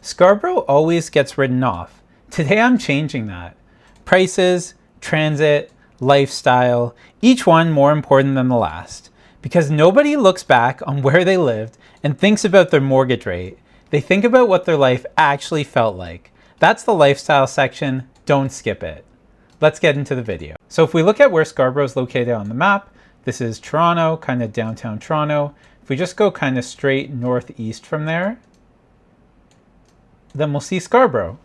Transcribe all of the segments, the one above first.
Scarborough always gets written off. Today I'm changing that. Prices, transit, lifestyle, each one more important than the last. Because nobody looks back on where they lived and thinks about their mortgage rate. They think about what their life actually felt like. That's the lifestyle section. Don't skip it. Let's get into the video. So if we look at where Scarborough is located on the map, this is Toronto, kind of downtown Toronto. If we just go kind of straight northeast from there, then we'll see Scarborough.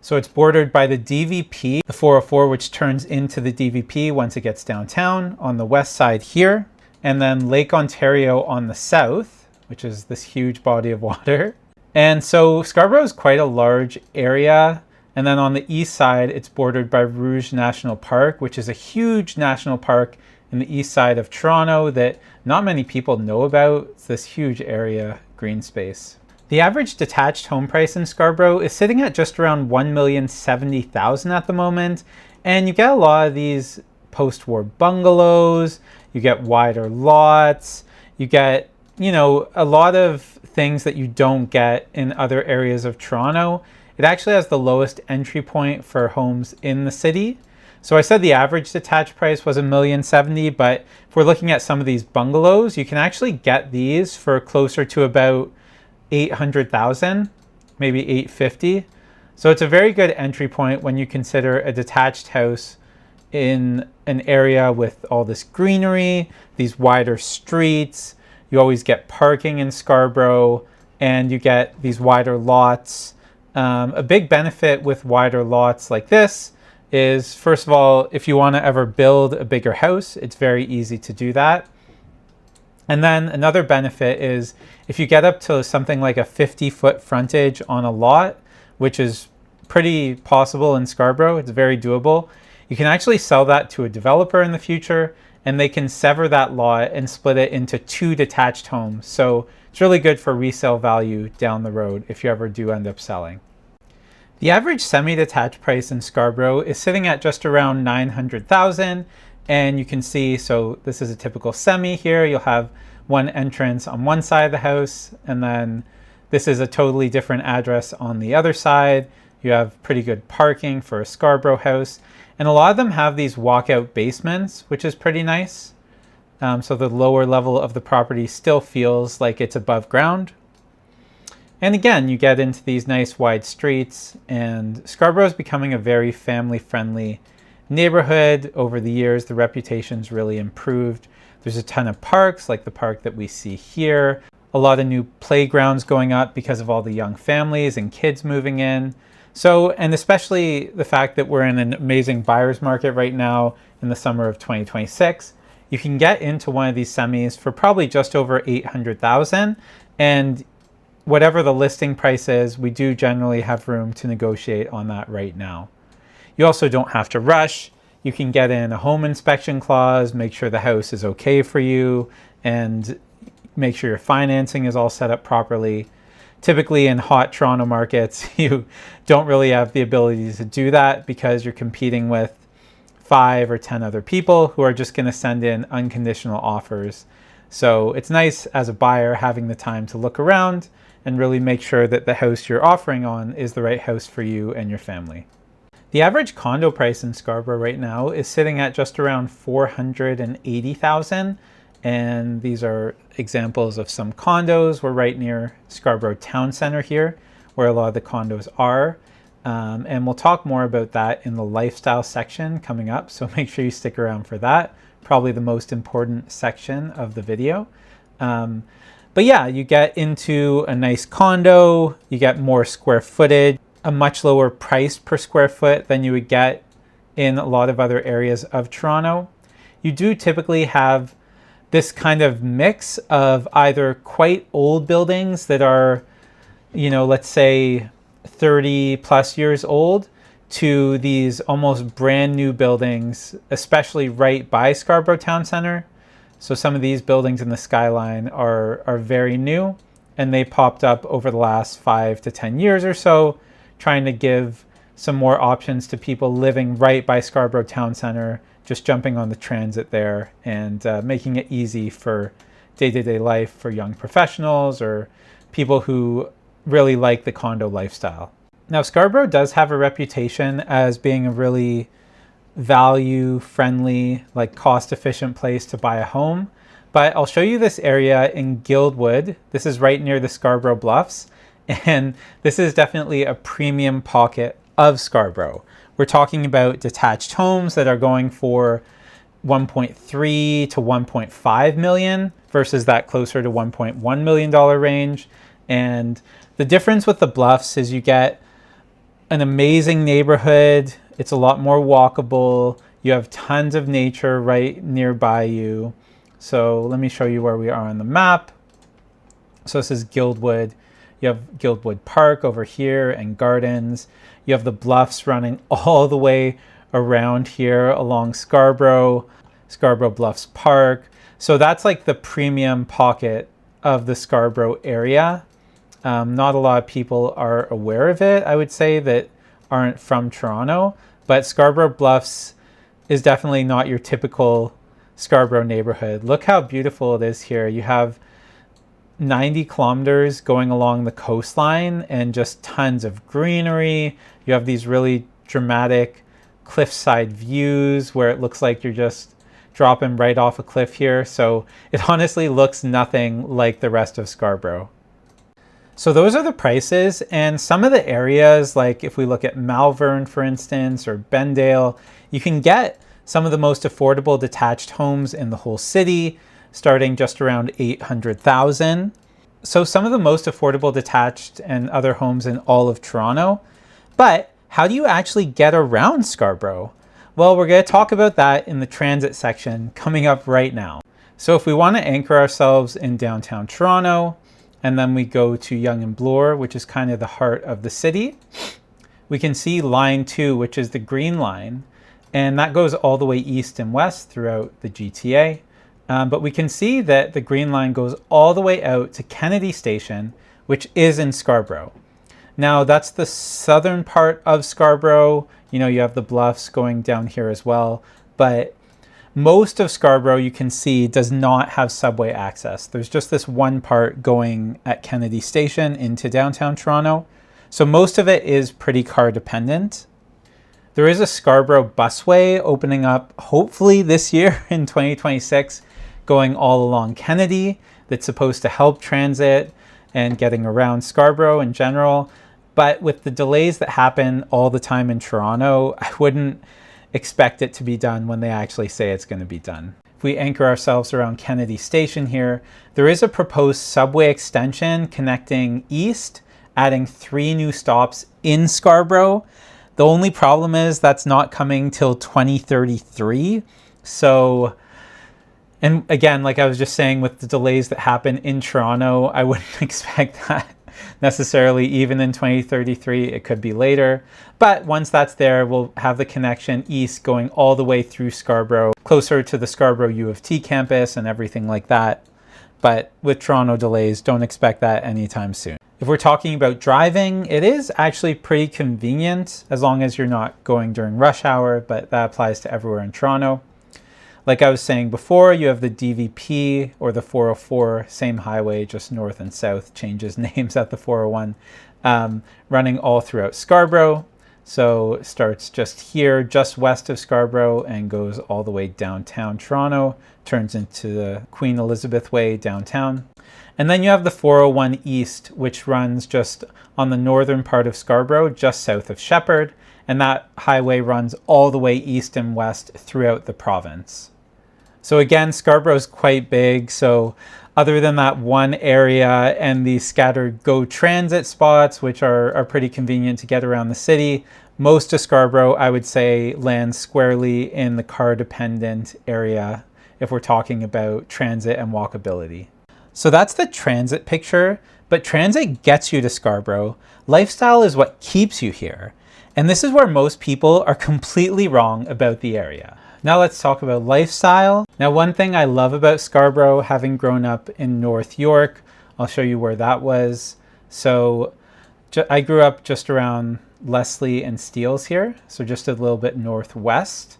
So it's bordered by the DVP, the 404, which turns into the DVP once it gets downtown on the west side here, and then Lake Ontario on the south, which is this huge body of water. And so Scarborough is quite a large area. And then on the east side, it's bordered by Rouge National Park, which is a huge national park in the east side of Toronto that not many people know about. It's this huge area, green space. The average detached home price in Scarborough is sitting at just around $1,070,000 at the moment. And you get a lot of these post-war bungalows, you get wider lots, you get, a lot of things that you don't get in other areas of Toronto. It actually has the lowest entry point for homes in the city. So I said the average detached price was $1,070,000, but if we're looking at some of these bungalows, you can actually get these for closer to about $800,000, maybe $850,000. So it's a very good entry point when you consider a detached house in an area with all this greenery, these wider streets. You always get parking in Scarborough, and you get these wider lots. A big benefit with wider lots like this is, first of all, if you want to ever build a bigger house, it's very easy to do that. And then another benefit is if you get up to something like a 50-foot frontage on a lot, which is pretty possible in Scarborough, it's very doable, you can actually sell that to a developer in the future, and they can sever that lot and split it into 2 detached homes. So it's really good for resale value down the road if you ever do end up selling. The average semi-detached price in Scarborough is sitting at just around $900,000. And you can see, so this is a typical semi here. You'll have one entrance on one side of the house, and then this is a totally different address on the other side. You have pretty good parking for a Scarborough house. And a lot of them have these walkout basements, which is pretty nice. So the lower level of the property still feels like it's above ground. And again, you get into these nice wide streets, and Scarborough is becoming a very family-friendly neighborhood. Over the years, the reputation's really improved. There's a ton of parks, like the park that we see here. A lot of new playgrounds going up because of all the young families and kids moving in. So, and especially the fact that we're in an amazing buyer's market right now in the summer of 2026, you can get into one of these semis for probably just over $800,000. And whatever the listing price is, we do generally have room to negotiate on that right now. You also don't have to rush. You can get in a home inspection clause, make sure the house is okay for you, and make sure your financing is all set up properly. Typically in hot Toronto markets, you don't really have the ability to do that because you're competing with 5 or 10 other people who are just going to send in unconditional offers. So it's nice as a buyer having the time to look around and really make sure that the house you're offering on is the right house for you and your family. The average condo price in Scarborough right now is sitting at just around $480,000. And these are examples of some condos. We're right near Scarborough Town Centre here, where a lot of the condos are. And we'll talk more about that in the lifestyle section coming up. So make sure you stick around for that. Probably the most important section of the video. But yeah, you get into a nice condo, you get more square footage, a much lower price per square foot than you would get in a lot of other areas of Toronto. You do typically have this kind of mix of either quite old buildings that are, let's say 30 plus years old, to these almost brand new buildings, especially right by Scarborough Town Centre. So some of these buildings in the skyline are very new, and they popped up over the last 5 to 10 years or so, trying to give some more options to people living right by Scarborough Town Centre, just jumping on the transit there and making it easy for day-to-day life for young professionals or people who really like the condo lifestyle. Now, Scarborough does have a reputation as being a really value-friendly, like cost-efficient place to buy a home. But I'll show you this area in Guildwood. This is right near the Scarborough Bluffs. And this is definitely a premium pocket of Scarborough. We're talking about detached homes that are going for 1.3 to 1.5 million versus that closer to $1.1 million range. And the difference with the Bluffs is you get an amazing neighborhood. It's a lot more walkable. You have tons of nature right nearby you. So let me show you where we are on the map. So this is Guildwood. You have Guildwood Park over here and gardens. You have the Bluffs running all the way around here along Scarborough Bluffs Park. So that's like the premium pocket of the Scarborough area. Not a lot of people are aware of it, I would say, that aren't from Toronto. But Scarborough Bluffs is definitely not your typical Scarborough neighborhood. Look how beautiful it is here. You have 90 kilometers going along the coastline and just tons of greenery. You have these really dramatic cliffside views where it looks like you're just dropping right off a cliff here. So it honestly looks nothing like the rest of Scarborough. So those are the prices, and some of the areas, like if we look at Malvern, for instance, or Bendale, you can get some of the most affordable detached homes in the whole city, starting just around $800,000. So some of the most affordable detached and other homes in all of Toronto. But how do you actually get around Scarborough? Well, we're going to talk about that in the transit section coming up right now. So if we want to anchor ourselves in downtown Toronto, and then we go to Yonge and Bloor, which is kind of the heart of the city, we can see line 2, which is the green line, and that goes all the way east and west throughout the GTA. But we can see that the green line goes all the way out to Kennedy Station, which is in Scarborough. Now, that's the southern part of Scarborough. You know, you have the Bluffs going down here as well, but most of Scarborough, you can see, does not have subway access. There's just this one part going at Kennedy Station into downtown Toronto. So most of it is pretty car dependent. There is a Scarborough busway opening up hopefully this year in 2026, going all along Kennedy, that's supposed to help transit and getting around Scarborough in general. But with the delays that happen all the time in Toronto, I wouldn't expect it to be done when they actually say it's going to be done. If we anchor ourselves around Kennedy Station here, there is a proposed subway extension connecting east, adding 3 new stops in Scarborough. The only problem is that's not coming till 2033. So, and again, like I was just saying, with the delays that happen in Toronto, I wouldn't expect that necessarily even in 2033. It could be later. But once that's there, we'll have the connection east going all the way through Scarborough, closer to the Scarborough U of T campus and everything like that. But with Toronto delays, don't expect that anytime soon. If we're talking about driving, it is actually pretty convenient as long as you're not going during rush hour, but that applies to everywhere in Toronto. Like I was saying before, you have the DVP or the 404, same highway, just north and south, changes names at the 401, running all throughout Scarborough. So it starts just here, just west of Scarborough, and goes all the way downtown Toronto, turns into the Queen Elizabeth Way downtown. And then you have the 401 East, which runs just on the northern part of Scarborough, just south of Shepherd, and that highway runs all the way east and west throughout the province. So again, Scarborough is quite big, so other than that one area and the scattered GO transit spots, which are pretty convenient to get around the city, most of Scarborough, I would say, lands squarely in the car-dependent area if we're talking about transit and walkability. So that's the transit picture, but transit gets you to Scarborough. Lifestyle is what keeps you here. And this is where most people are completely wrong about the area. Now let's talk about lifestyle. Now, one thing I love about Scarborough, having grown up in North York, I'll show you where that was. So I grew up just around Leslie and Steeles here, so just a little bit northwest.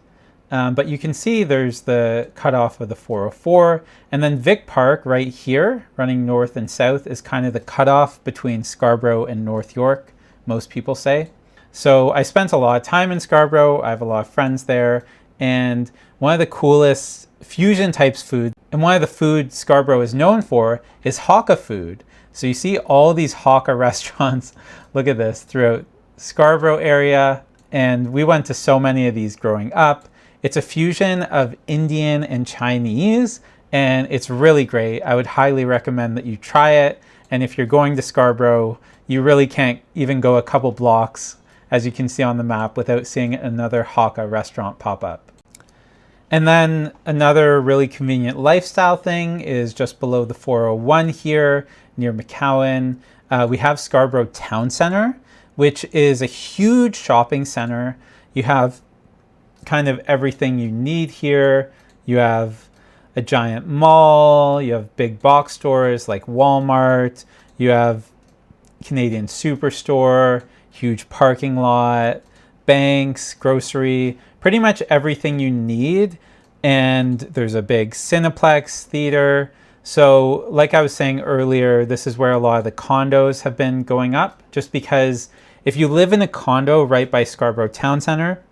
But you can see there's the cutoff of the 404, and then Vic Park right here, running north and south, is kind of the cutoff between Scarborough and North York, most people say. So I spent a lot of time in Scarborough. I have a lot of friends there, and one of the coolest fusion types food, and one of the food Scarborough is known for, is Hakka food. So you see all these Hakka restaurants, look at this, throughout Scarborough area, and we went to so many of these growing up. It's a fusion of Indian and Chinese, and it's really great. I would highly recommend that you try it. And if you're going to Scarborough, you really can't even go a couple blocks, as you can see on the map, without seeing another Hakka restaurant pop up. And then another really convenient lifestyle thing is just below the 401 here, near McCowan. We have Scarborough Town Centre, which is a huge shopping center. You have kind of everything you need here. You have a giant mall, you have big box stores like Walmart, you have Canadian Superstore, huge parking lot, banks, grocery, pretty much everything you need. And there's a big Cineplex theater. So like I was saying earlier, this is where a lot of the condos have been going up, just because if you live in a condo right by Scarborough Town Centre,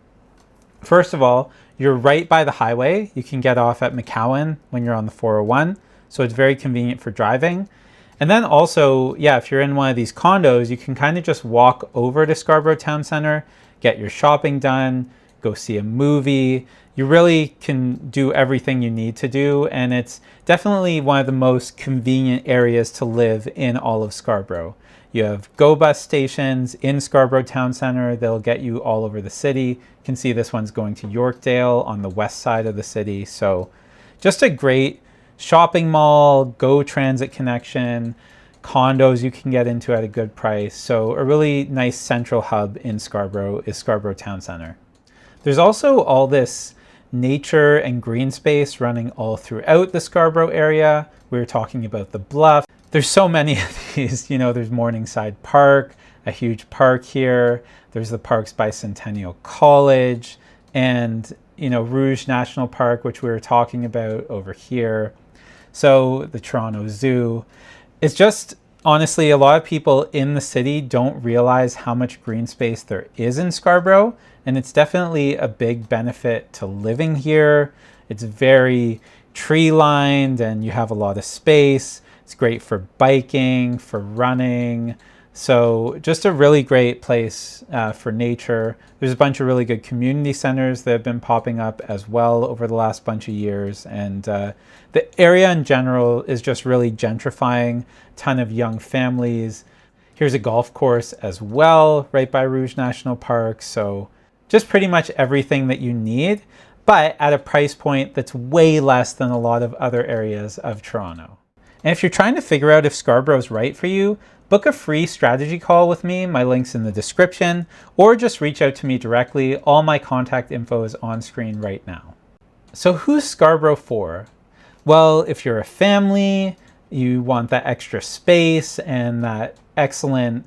first of all, you're right by the highway. You can get off at McCowan when you're on the 401. So it's very convenient for driving. And then also, yeah, if you're in one of these condos, you can kind of just walk over to Scarborough Town Centre, get your shopping done, go see a movie. You really can do everything you need to do. And it's definitely one of the most convenient areas to live in all of Scarborough. You have GO bus stations in Scarborough Town Centre. They'll get you all over the city. You can see this one's going to Yorkdale on the west side of the city. So just a great shopping mall, GO transit connection, condos you can get into at a good price. So a really nice central hub in Scarborough is Scarborough Town Centre. There's also all this nature and green space running all throughout the Scarborough area. We were talking about the Bluffs. There's so many of these, there's Morningside Park, a huge park here. There's the Parks Bicentennial College, and, Rouge National Park, which we were talking about over here. So the Toronto Zoo. It's just, honestly, a lot of people in the city don't realize how much green space there is in Scarborough, and it's definitely a big benefit to living here. It's very tree-lined, and you have a lot of space. It's great for biking, for running. So just a really great place for nature. There's a bunch of really good community centers that have been popping up as well over the last bunch of years. And the area in general is just really gentrifying. A ton of young families. Here's a golf course as well, right by Rouge National Park. So just pretty much everything that you need, but at a price point that's way less than a lot of other areas of Toronto. And if you're trying to figure out if Scarborough's right for you, book a free strategy call with me. My link's in the description, or just reach out to me directly. All my contact info is on screen right now. So who's Scarborough for? Well, if you're a family, you want that extra space and that excellent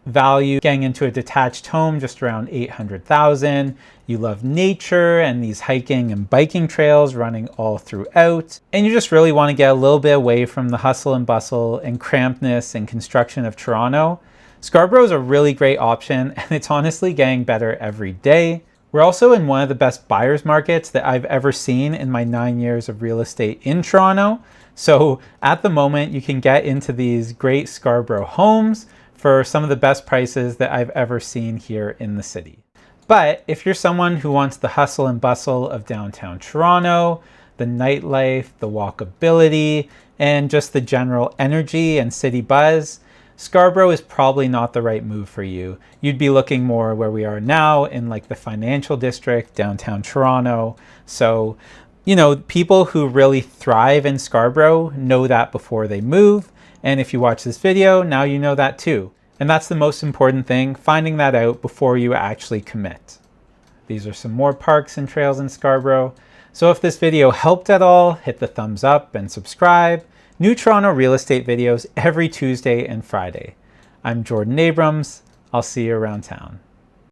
value getting into a detached home just around $800,000. You love nature and these hiking and biking trails running all throughout. And you just really want to get a little bit away from the hustle and bustle and crampedness and construction of Toronto. Scarborough is a really great option, and it's honestly getting better every day. We're also in one of the best buyer's markets that I've ever seen in my 9 years of real estate in Toronto. So at the moment, you can get into these great Scarborough homes for some of the best prices that I've ever seen here in the city. But if you're someone who wants the hustle and bustle of downtown Toronto, the nightlife, the walkability, and just the general energy and city buzz, Scarborough is probably not the right move for you. You'd be looking more where we are now in like the financial district, downtown Toronto. So, people who really thrive in Scarborough know that before they move. And if you watch this video, now you know that too. And that's the most important thing, finding that out before you actually commit. These are some more parks and trails in Scarborough. So if this video helped at all, hit the thumbs up and subscribe. New Toronto real estate videos every Tuesday and Friday. I'm Jordan Abrams. I'll see you around town.